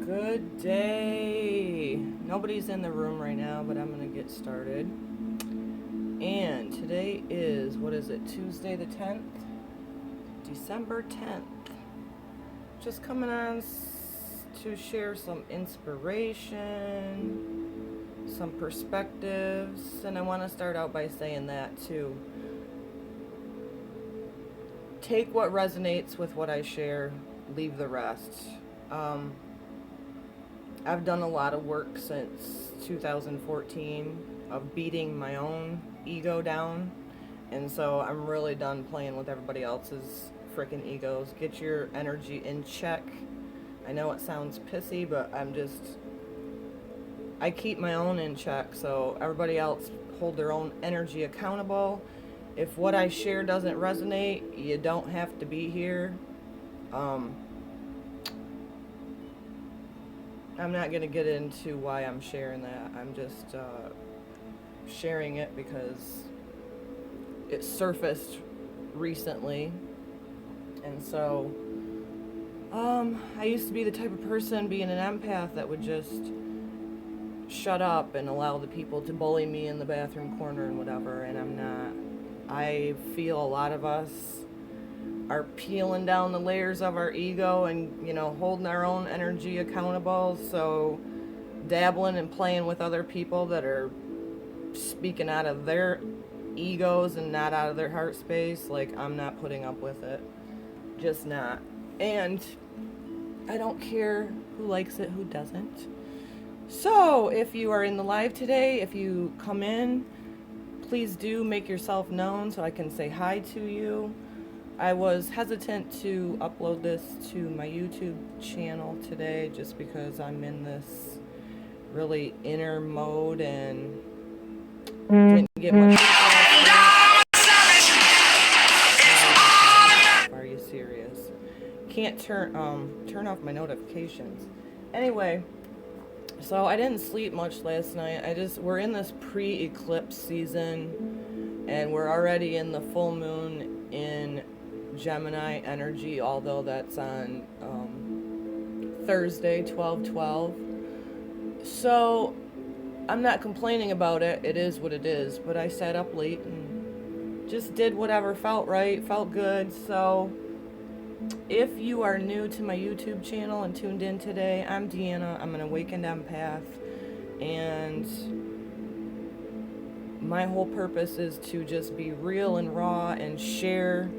Good day. Nobody's in the room right now, but I'm going to get started. And today is, what is it, Tuesday the 10th? December 10th. Just coming on to share some inspiration, some perspectives, and I want to start out by saying that too. Take what resonates with what I share, leave the rest. I've done a lot of work since 2014 of beating my own ego down, and so I'm really done playing with everybody else's freaking egos. Get your energy in check. I know it sounds pissy, but I keep my own in check, so everybody else hold their own energy accountable. If what I share doesn't resonate, you don't have to be here. I'm not going to get into why I'm sharing that. I'm just sharing it because it surfaced recently. And so I used to be the type of person, being an empath, that would just shut up and allow the people to bully me in the bathroom corner and whatever, and I'm not. I feel a lot of us are peeling down the layers of our ego and, holding our own energy accountable. So dabbling and playing with other people that are speaking out of their egos and not out of their heart space, like, I'm not putting up with it. Just not. And I don't care who likes it, who doesn't. So if you are in the live today, if you come in, please do make yourself known so I can say hi to you. I was hesitant to upload this to my YouTube channel today just because I'm in this really inner mode and didn't get much feedback. Are you serious? Can't turn off my notifications. Anyway, so I didn't sleep much last night. We're in this pre-eclipse season, and we're already in the full moon in Gemini energy, although that's on Thursday, 12/12. So I'm not complaining about it. It is what it is. But I sat up late and just did whatever felt right, felt good. So if you are new to my YouTube channel and tuned in today, I'm Deanna. I'm an awakened empath, and my whole purpose is to just be real and raw and share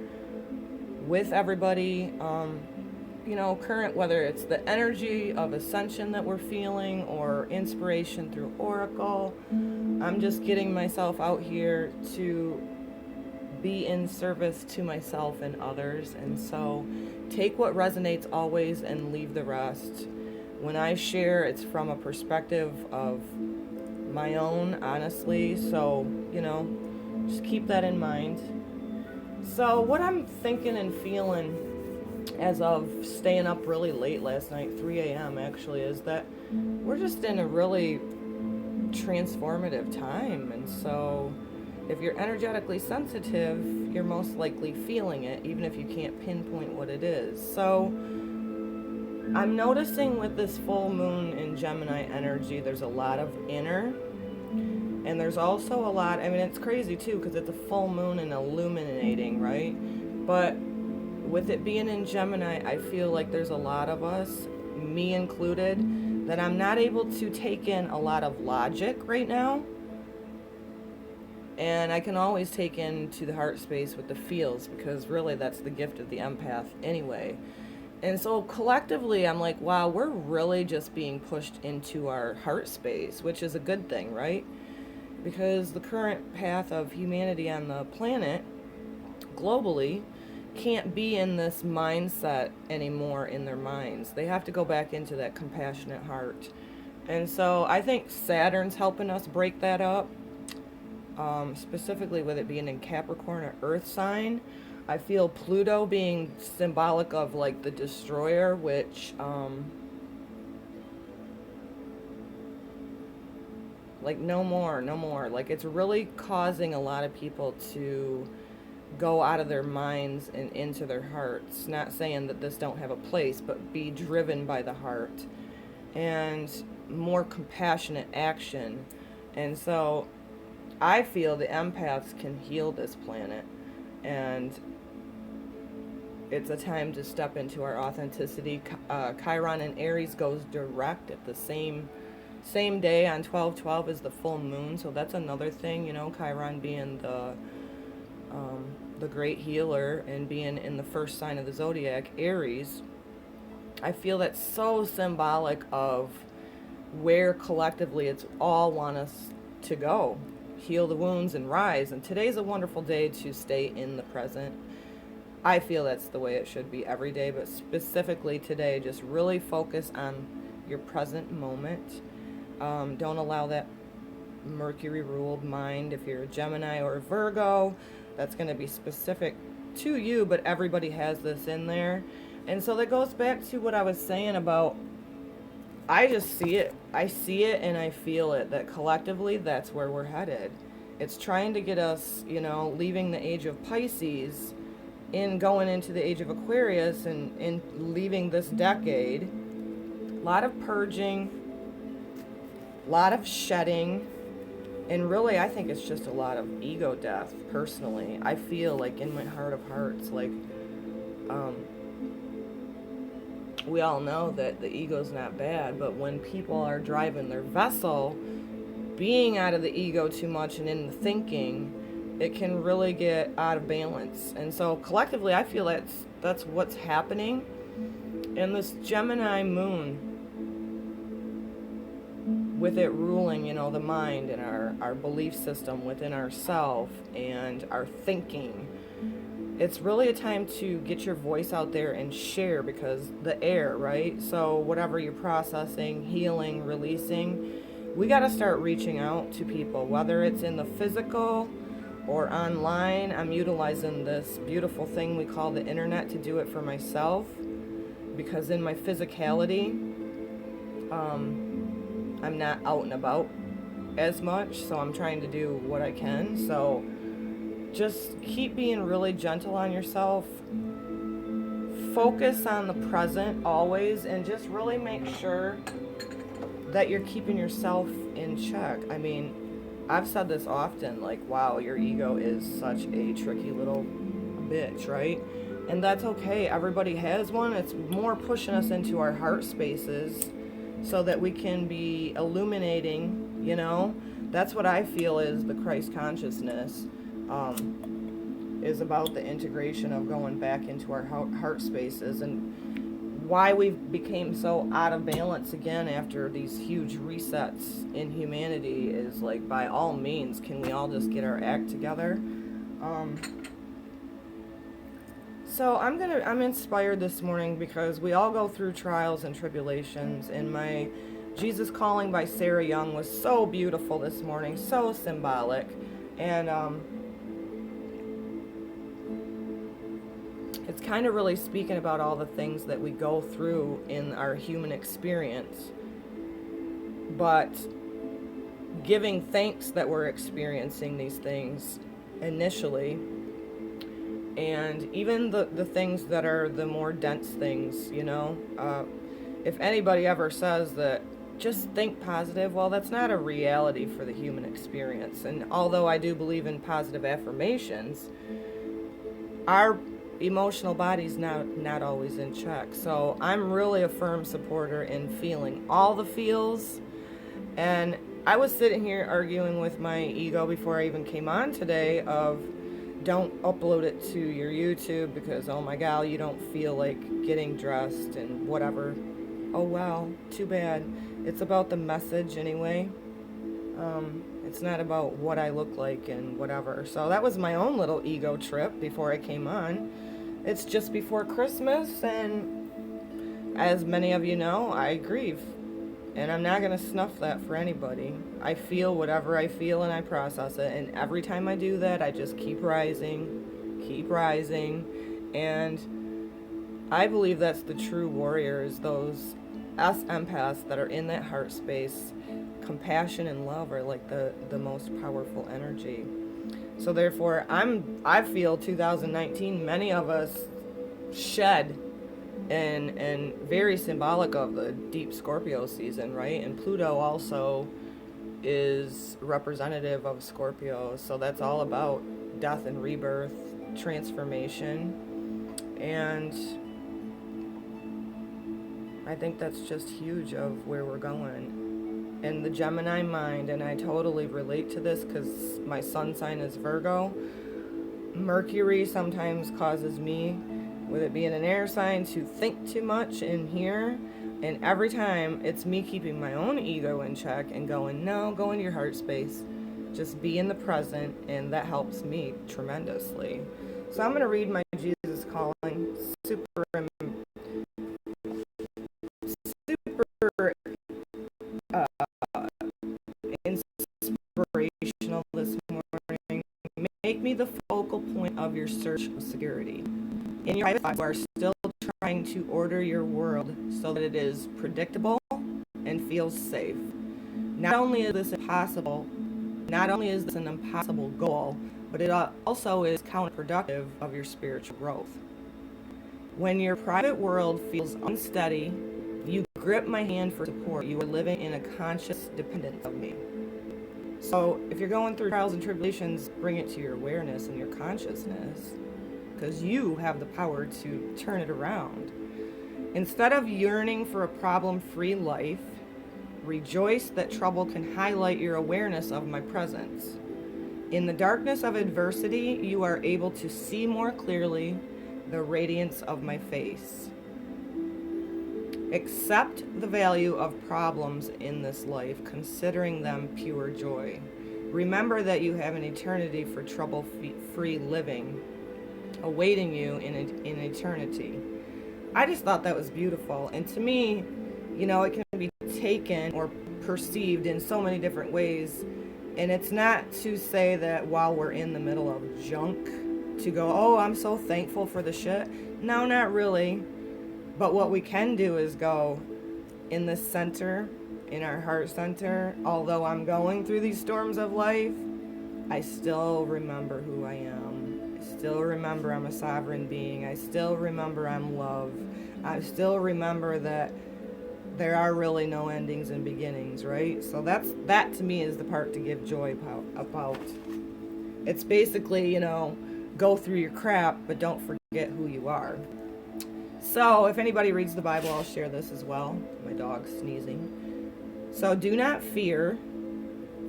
with everybody, current, whether it's the energy of ascension that we're feeling or inspiration through Oracle. I'm just getting myself out here to be in service to myself and others. And so take what resonates always and leave the rest. When I share, it's from a perspective of my own, honestly. So, just keep that in mind. So what I'm thinking and feeling as of staying up really late last night, 3 a.m. actually, is that we're just in a really transformative time. And so if you're energetically sensitive, you're most likely feeling it, even if you can't pinpoint what it is. So I'm noticing with this full moon in Gemini energy, there's a lot of inner And there's also a lot, I mean, it's crazy too, because it's a full moon and illuminating, right? But with it being in Gemini, I feel like there's a lot of us, me included, that I'm not able to take in a lot of logic right now. And I can always take into the heart space with the feels, because really that's the gift of the empath anyway. And so collectively, I'm like, wow, we're really just being pushed into our heart space, which is a good thing, right? Because the current path of humanity on the planet, globally, can't be in this mindset anymore in their minds. They have to go back into that compassionate heart. And so I think Saturn's helping us break that up, specifically with it being in Capricorn, an earth sign. I feel Pluto being symbolic of like the destroyer, which like no more, no more. Like it's really causing a lot of people to go out of their minds and into their hearts. Not saying that this don't have a place, but be driven by the heart and more compassionate action. And so I feel the empaths can heal this planet, and it's a time to step into our authenticity. Chiron in Aries goes direct at the same day on 12/12 is the full moon, so that's another thing, you know, Chiron being the great healer and being in the first sign of the zodiac, Aries. I feel that's so symbolic of where collectively it's all want us to go. Heal the wounds and rise. And today's a wonderful day to stay in the present. I feel that's the way it should be every day, but specifically today, just really focus on your present moment. Don't allow that Mercury ruled mind. If you're a Gemini or a Virgo, that's going to be specific to you, but everybody has this in there. And so that goes back to what I was saying about, I just see it. I see it and I feel it, that collectively that's where we're headed. It's trying to get us, you know, leaving the age of Pisces and going into the age of Aquarius and leaving this decade. A lot of purging, a lot of shedding, and really I think it's just a lot of ego death, personally. I feel like in my heart of hearts, like, we all know that the ego's not bad, but when people are driving their vessel, being out of the ego too much and in the thinking, it can really get out of balance. And so collectively, I feel that's what's happening. And this Gemini moon, with it ruling, you know, the mind and our belief system within ourself and our thinking, it's really a time to get your voice out there and share, because the air, right? So whatever you're processing, healing, releasing, we got to start reaching out to people, whether it's in the physical or online. I'm utilizing this beautiful thing we call the internet to do it for myself, because in my physicality, I'm not out and about as much, so I'm trying to do what I can. So just keep being really gentle on yourself. Focus on the present always, and just really make sure that you're keeping yourself in check. I mean, I've said this often, like, wow, your ego is such a tricky little bitch, right? And that's okay. Everybody has one. It's more pushing us into our heart spaces so that we can be illuminating, you know? That's what I feel is the Christ consciousness. Is about the integration of going back into our heart spaces, and why we've became so out of balance again after these huge resets in humanity is, like, by all means, can we all just get our act together? So I'm inspired this morning because we all go through trials and tribulations, and my Jesus Calling by Sarah Young was so beautiful this morning, so symbolic. And it's kind of really speaking about all the things that we go through in our human experience, but giving thanks that we're experiencing these things initially, and even the things that are the more dense things, you know. If anybody ever says that just think positive. Well, that's not a reality for the human experience. And although I do believe in positive affirmations, our emotional body's not always in check. So I'm really a firm supporter in feeling all the feels. And I was sitting here arguing with my ego before I even came on today of don't upload it to your YouTube because, oh my god, you don't feel like getting dressed and whatever. Oh well, too bad. It's about the message anyway. It's not about what I look like and whatever. So that was my own little ego trip before I came on. It's just before Christmas, and as many of you know, I grieve. And I'm not going to snuff that for anybody. I feel whatever I feel and I process it. And every time I do that, I just keep rising, keep rising. And I believe that's the true warriors, those us empaths that are in that heart space. Compassion and love are like the most powerful energy. So therefore, I feel 2019, many of us shed and very symbolic of the deep Scorpio season, right? And Pluto also is representative of Scorpio, so that's all about death and rebirth, transformation, and I think that's just huge of where we're going. And the Gemini mind, and I totally relate to this because my sun sign is Virgo. Mercury sometimes causes me, with it being an air sign, to think too much in here. And every time it's me keeping my own ego in check and going, no, go into your heart space. Just be in the present, and that helps me tremendously. So I'm going to read my Jesus Calling. Super uh, inspirational this morning. Make me the focal point of your search of security. In your private life, you are still trying to order your world so that it is predictable and feels safe. Not only is this an impossible goal, but it also is counterproductive of your spiritual growth. When your private world feels unsteady, you grip my hand for support. You are living in a conscious dependence of me. So if you're going through trials and tribulations, bring it to your awareness and your consciousness, because you have the power to turn it around. Instead of yearning for a problem-free life, rejoice that trouble can highlight your awareness of my presence. In the darkness of adversity, you are able to see more clearly the radiance of my face. Accept the value of problems in this life, considering them pure joy. Remember that you have an eternity for trouble-free living awaiting you in eternity. I just thought that was beautiful. And to me, it can be taken or perceived in so many different ways. And it's not to say that while we're in the middle of junk, to go, oh, I'm so thankful for the shit. No, not really. But what we can do is go in the center, in our heart center. Although I'm going through these storms of life, I still remember who I am. I still remember I'm a sovereign being. I still remember I'm love. I still remember that there are really no endings and beginnings, right? So that to me is the part to give joy about. It's basically, go through your crap, but don't forget who you are. So if anybody reads the Bible, I'll share this as well. My dog's sneezing. So do not fear,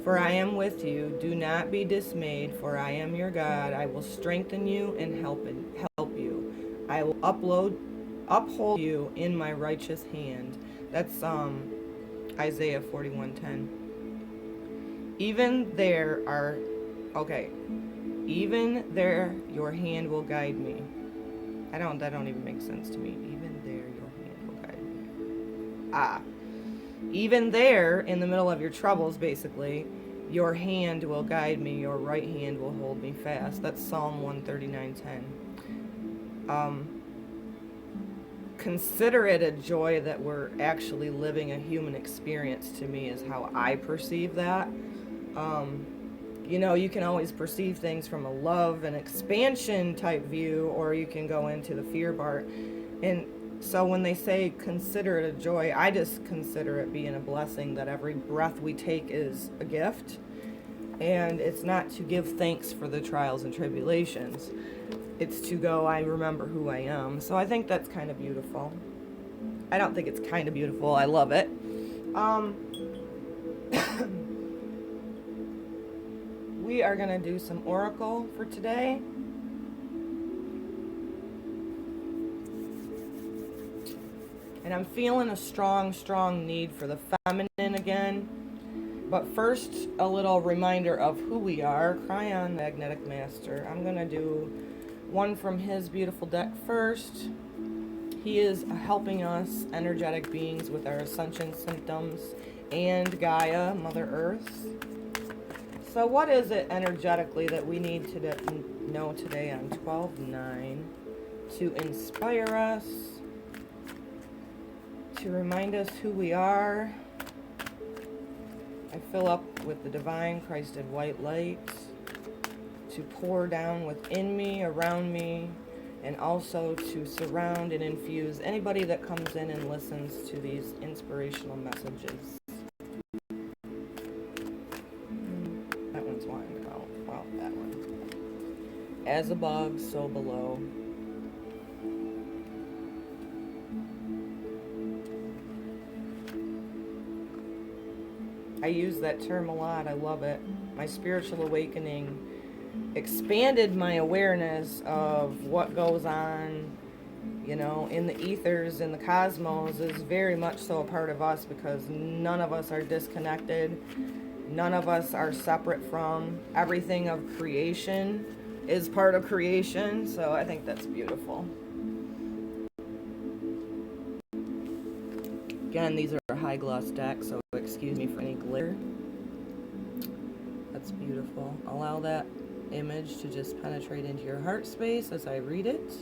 for I am with you. Do not be dismayed, for I am your God. I will strengthen you and help you. I will uphold you in my righteous hand. That's Isaiah 41:10. Even there your hand will guide me. That don't even make sense to me. Even there your hand will guide me. Even there, in the middle of your troubles, basically, your hand will guide me, your right hand will hold me fast. That's Psalm 139:10. Consider it a joy that we're actually living a human experience, to me, is how I perceive that. You can always perceive things from a love and expansion type view, or you can go into the fear part. And So when they say consider it a joy, I just consider it being a blessing, that every breath we take is a gift. And it's not to give thanks for the trials and tribulations. It's to go, I remember who I am. So I think that's kind of beautiful. I don't think it's kind of beautiful. I love it. We are going to do some oracle for today. And I'm feeling a strong, strong need for the feminine again. But first, a little reminder of who we are. Cryon Magnetic Master. I'm going to do one from his beautiful deck first. He is helping us, energetic beings, with our ascension symptoms, and Gaia, Mother Earth. So what is it energetically that we need to know today on 12/9 to inspire us, to remind us who we are? I fill up with the divine Christed white light to pour down within me, around me, and also to surround and infuse anybody that comes in and listens to these inspirational messages. That one's wanting to go. Well, that one. As above, so below. I use that term a lot. I love it. My spiritual awakening expanded my awareness of what goes on, in the ethers, in the cosmos, is very much so a part of us, because none of us are disconnected. None of us are separate from everything of creation is part of creation. So I think that's beautiful. Again, these are high gloss decks, so excuse me for any glitter. That's beautiful. Allow that image to just penetrate into your heart space as I read it.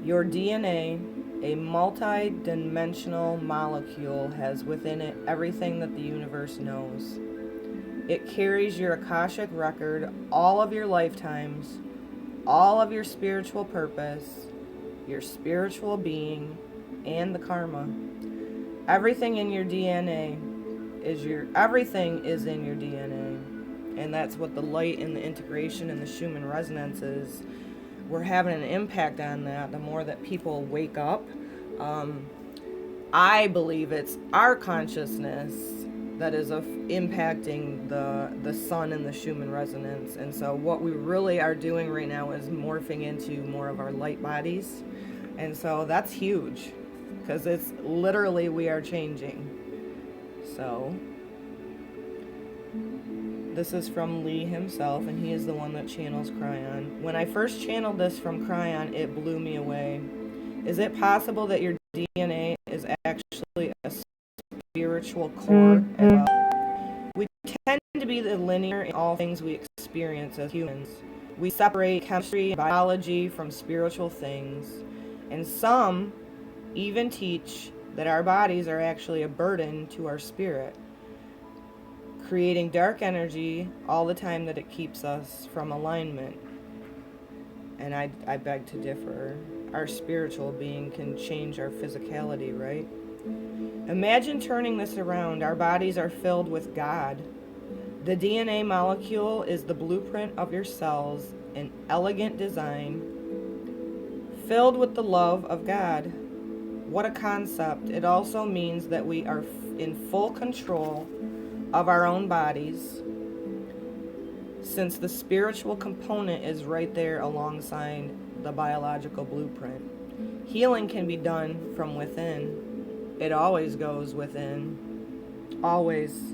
Your DNA, a multi-dimensional molecule, has within it everything that the universe knows. It carries your Akashic record, all of your lifetimes, all of your spiritual purpose, your spiritual being, and the karma. Everything in your DNA everything is in your DNA. And that's what the light and the integration and the Schumann resonance is. We're having an impact on that the more that people wake up. I believe it's our consciousness that is impacting the sun and the Schumann resonance. And so what we really are doing right now is morphing into more of our light bodies. And so that's huge, because it's literally, we are changing. So this is from Lee himself, and he is the one that channels Cryon. When I first channeled this from Cryon, it blew me away. Is it possible that your DNA is actually a spiritual core as well? We tend to be linear in all things we experience as humans. We separate chemistry and biology from spiritual things, and some even teach that our bodies are actually a burden to our spirit, creating dark energy all the time, that it keeps us from alignment. And I beg to differ. Our spiritual being can change our physicality, right? Imagine turning this around. Our bodies are filled with God. The DNA molecule is the blueprint of your cells, an elegant design, filled with the love of God. What a concept. It also means that we are in full control of our own bodies, since the spiritual component is right there alongside the biological blueprint. Healing can be done from within. It always goes within. Always.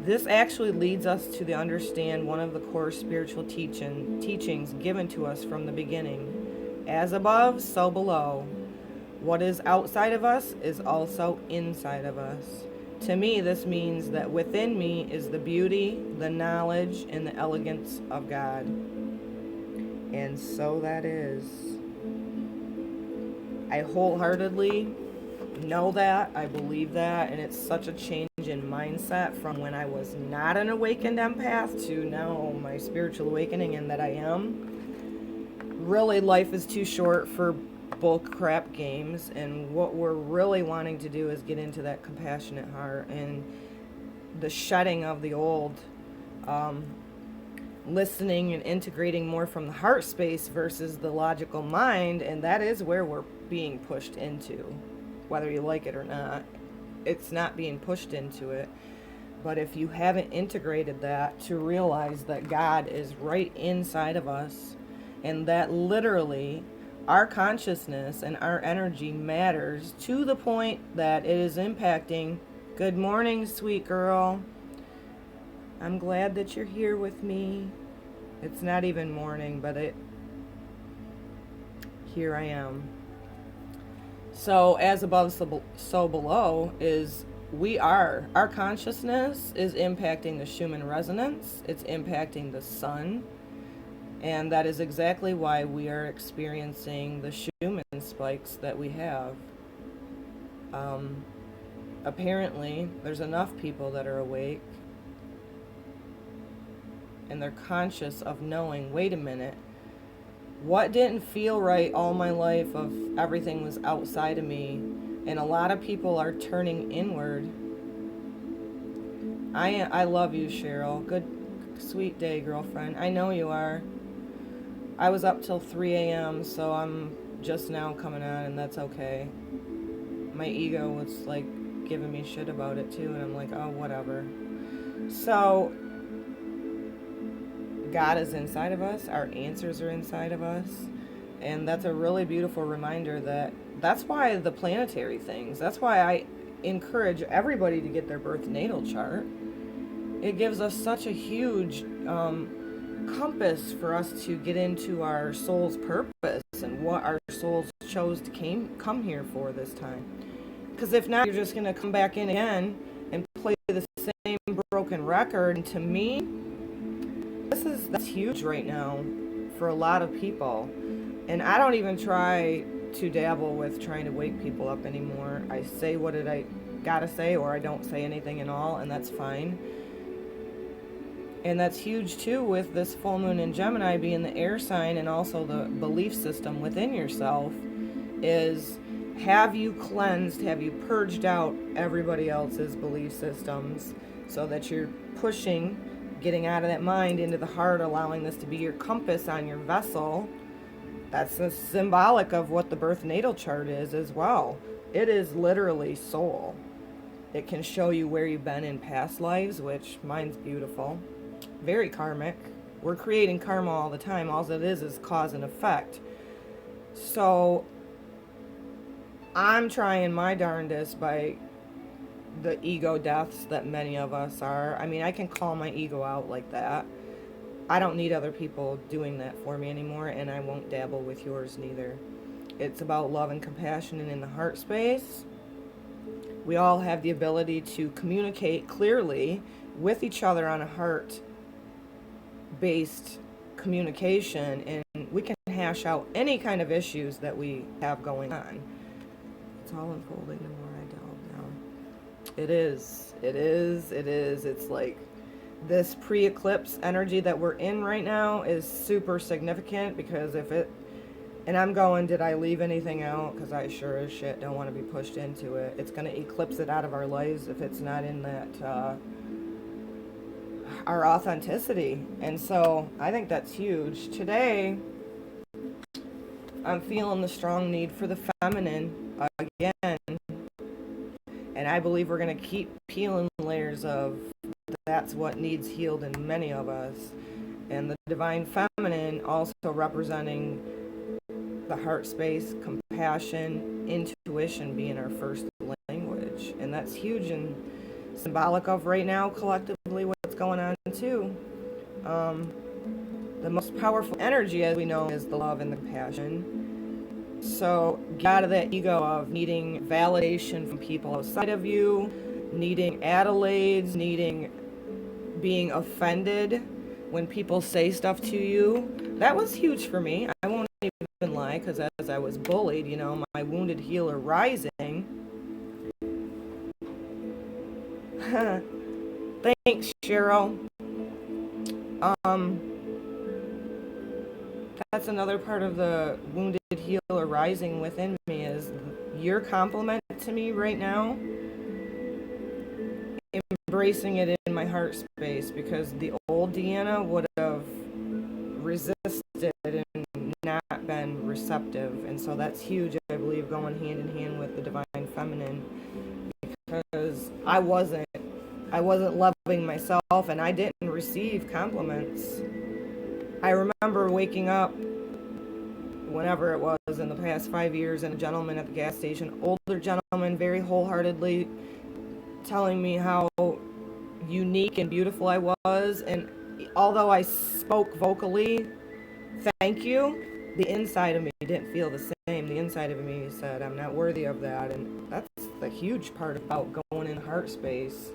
This actually leads us to understand one of the core spiritual teachings given to us from the beginning. As above, so below. What is outside of us is also inside of us. To me, this means that within me is the beauty, the knowledge, and the elegance of God. And so that is. I wholeheartedly know that. I believe that. And it's such a change in mindset from when I was not an awakened empath to now my spiritual awakening, and that I am. really life is too short for bull crap games, and what we're really wanting to do is get into that compassionate heart and the shedding of the old, um, listening and integrating more from the heart space versus the logical mind, and that is where we're being pushed into, whether you like it or not. It's not being pushed into it. But if you haven't integrated that to realize that God is right inside of us, and that literally our consciousness and our energy matters to the point that it is impacting. Good morning, sweet girl. I'm glad that you're here with me. It's not even morning, but here I am. So as above, so below is our consciousness is impacting the Schumann resonance. It's impacting the sun. And that is exactly why we are experiencing the Schumann spikes that we have. Apparently, there's enough people that are awake and they're conscious of knowing, wait a minute, what didn't feel right all my life of everything was outside of me, and a lot of people are turning inward. I love you, Cheryl. Good, sweet day, girlfriend. I know you are. I was up till 3 a.m., so I'm just now coming on, and that's okay. My ego was like giving me shit about it too, and I'm like, oh, whatever. So God is inside of us, our answers are inside of us, and that's a really beautiful reminder that's why the planetary things, that's why I encourage everybody to get their birth natal chart. It gives us such a huge compass for us to get into our soul's purpose and what our souls chose to come here for this time. Because if not, you're just going to come back in again and play the same broken record. And to me, that's huge right now for a lot of people. And I don't even try to dabble with trying to wake people up anymore. I say what I gotta say, or I don't say anything at all, and that's fine. And that's huge too with this full moon in Gemini being the air sign, and also the belief system within yourself is, have you cleansed, have you purged out everybody else's belief systems so that you're pushing, getting out of that mind into the heart, allowing this to be your compass on your vessel. That's a symbolic of what the birth natal chart is as well. It is literally soul. It can show you where you've been in past lives, which mine's beautiful. Very karmic. We're creating karma all the time. All it is cause and effect. So I'm trying my darndest by the ego deaths that many of us are. I mean, I can call my ego out like that. I don't need other people doing that for me anymore, and I won't dabble with yours neither. It's about love and compassion, and in the heart space, we all have the ability to communicate clearly with each other on a heart-based communication, and we can hash out any kind of issues that we have going on. It's all unfolding the more I delve now. It is. It's like this pre-eclipse energy that we're in right now is super significant, because and I'm going, did I leave anything out? Because I sure as shit don't want to be pushed into it. It's going to eclipse it out of our lives if it's not in that, our authenticity. And so I think that's huge. Today, I'm feeling the strong need for the feminine again. And I believe we're going to keep peeling layers of that's what needs healed in many of us. And the divine feminine also representing the heart space, compassion, intuition being our first language. And that's huge and symbolic of right now collectively what's going on too. The most powerful energy, as we know, is the love and the compassion. So get out of that ego of needing validation from people outside of you, needing accolades, being offended when people say stuff to you. That was huge for me. I won't even lie, because as I was bullied, my wounded healer rising. Thanks, Cheryl. that's another part of the wounded healer rising within me is your compliment to me right now, embracing it in my heart space, because the old Deanna would have resisted and not been receptive. And so that's huge, I believe, going hand in hand with the divine feminine, because I wasn't loving myself, and I didn't receive compliments. I remember waking up whenever it was in the past 5 years, and a gentleman at the gas station, older gentleman, very wholeheartedly telling me how unique and beautiful I was. And although I spoke vocally, thank you, the inside of me didn't feel the same. The inside of me said, I'm not worthy of that. And that's the huge part about going in heart space.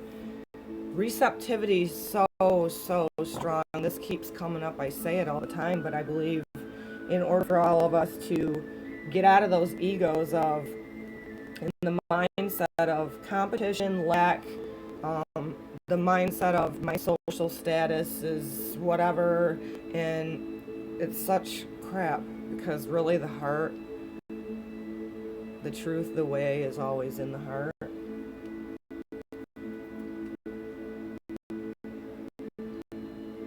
Receptivity is so strong. This keeps coming up. I say it all the time, but I believe in order for all of us to get out of those egos of, in the mindset of competition, lack, the mindset of my social status is whatever, and it's such crap, because really the heart, the truth, the way is always in the heart.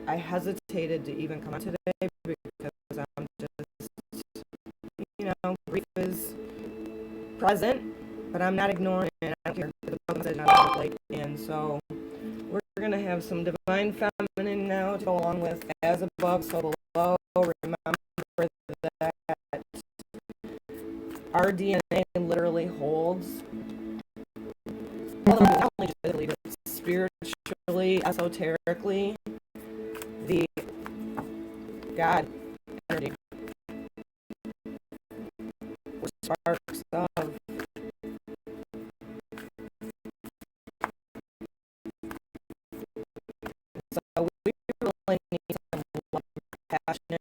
I hesitated to even come out today because I'm just, grief is present, but I'm not ignoring it. I don't care. The message on the and so we're gonna have some divine feminine now to go along with as above, so below. Remember that our DNA literally holds, not only just physically, but spiritually, esoterically, the God energy, sparks of. So we really need some passionate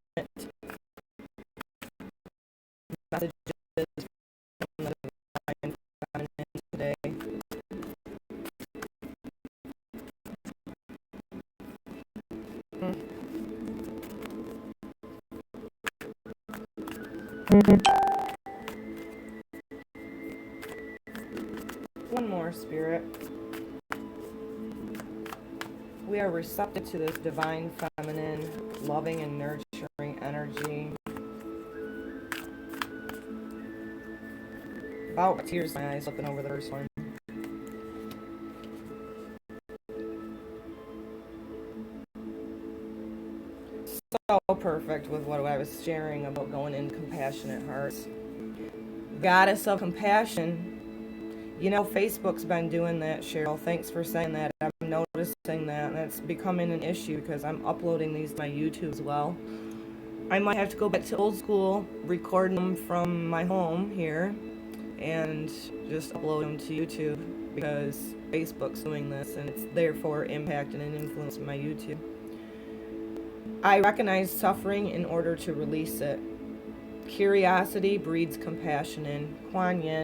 messages from the divine feminine today. One more, Spirit. We are receptive to this divine feminine, loving and nurturing energy. About tears in my eyes, looking over the first one. So perfect with what I was sharing about going in compassionate hearts. Goddess of compassion. Facebook's been doing that, Cheryl. Thanks for saying that. I'm noticing that, and that's becoming an issue because I'm uploading these to my YouTube as well. I might have to go back to old school, record them from my home here, and just upload them to YouTube, because Facebook's doing this, and it's therefore impacting and influencing my YouTube. I recognize suffering in order to release it. Curiosity breeds compassion in Kuan Yin.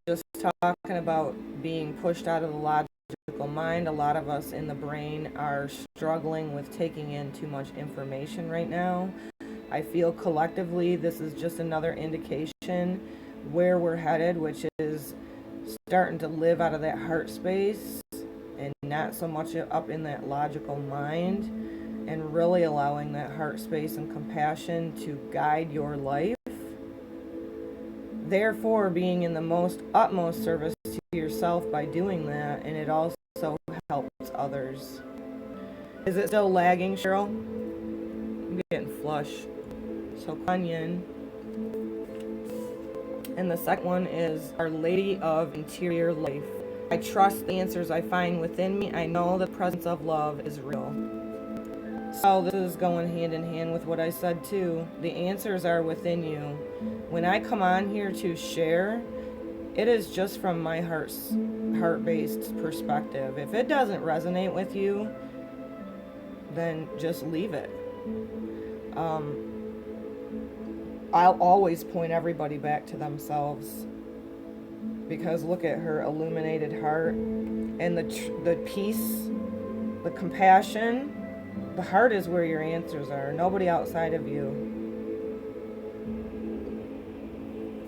Just talking about being pushed out of the logical mind. A lot of us in the brain are struggling with taking in too much information right now. I feel collectively this is just another indication where we're headed, which is starting to live out of that heart space and not so much up in that logical mind, and really allowing that heart space and compassion to guide your life. Therefore, being in the utmost service to yourself by doing that, and it also helps others. Is it still lagging, Cheryl? I'm getting flush. So Kuan Yin. And the second one is Our Lady of Interior Life. I trust the answers I find within me. I know the presence of love is real. So this is going hand in hand with what I said too. The answers are within you. When I come on here to share, it is just from my heart-based perspective. If it doesn't resonate with you, then just leave it. I'll always point everybody back to themselves, because look at her illuminated heart and the peace, the compassion. The heart is where your answers are, nobody outside of you.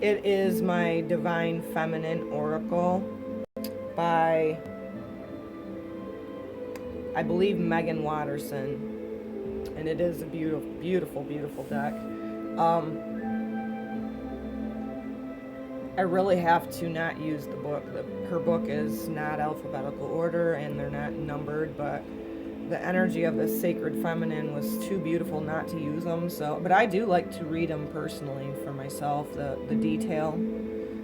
It is my Divine Feminine Oracle by, I believe, Megan Watterson. And it is a beautiful, beautiful, beautiful deck. I really have to not use the book. Her book is not alphabetical order and they're not numbered, but the energy of the sacred feminine was too beautiful not to use them. So, but I do like to read them personally for myself, the detail,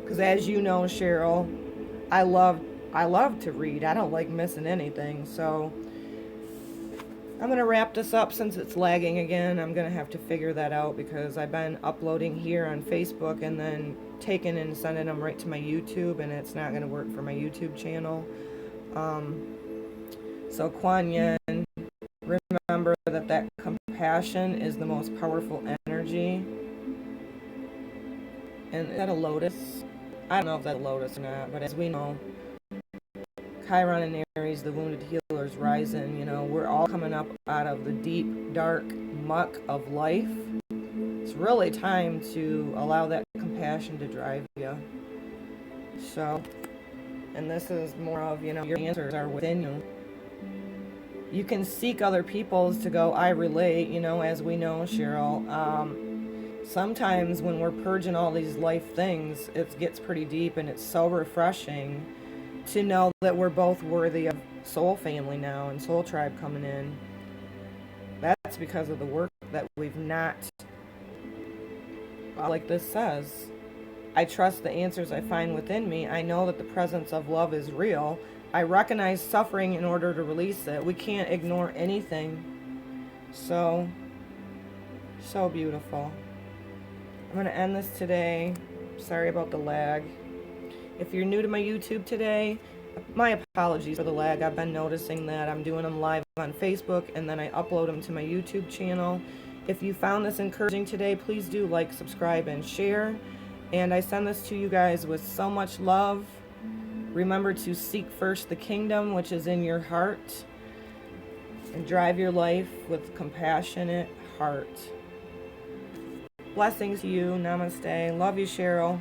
because as you know, Cheryl, I love to read. I don't like missing anything. So I'm gonna wrap this up since it's lagging again. I'm gonna have to figure that out, because I've been uploading here on Facebook and then taking and sending them right to my YouTube, and it's not gonna work for my YouTube channel. So Kuan Yin, remember that compassion is the most powerful energy. And is that a lotus? I don't know if that's a lotus or not, but as we know, Chiron and Aries, the wounded healers, rising, we're all coming up out of the deep, dark muck of life. It's really time to allow that compassion to drive you. So, and this is more of, your answers are within you. You can seek other people's to go, I relate, as we know, Cheryl. Sometimes when we're purging all these life things, it gets pretty deep, and it's so refreshing to know that we're both worthy of soul family now and soul tribe coming in. That's because of the work that we've not, like this says, I trust the answers I find within me. I know that the presence of love is real. I recognize suffering in order to release it. We can't ignore anything. So beautiful. I'm going to end this today. Sorry about the lag. If you're new to my YouTube today, my apologies for the lag. I've been noticing that I'm doing them live on Facebook and then I upload them to my YouTube channel. If you found this encouraging today, please do like, subscribe, and share. And I send this to you guys with so much love. Remember to seek first the kingdom which is in your heart, and drive your life with compassionate heart. Blessings to you. Namaste. Love you, Cheryl.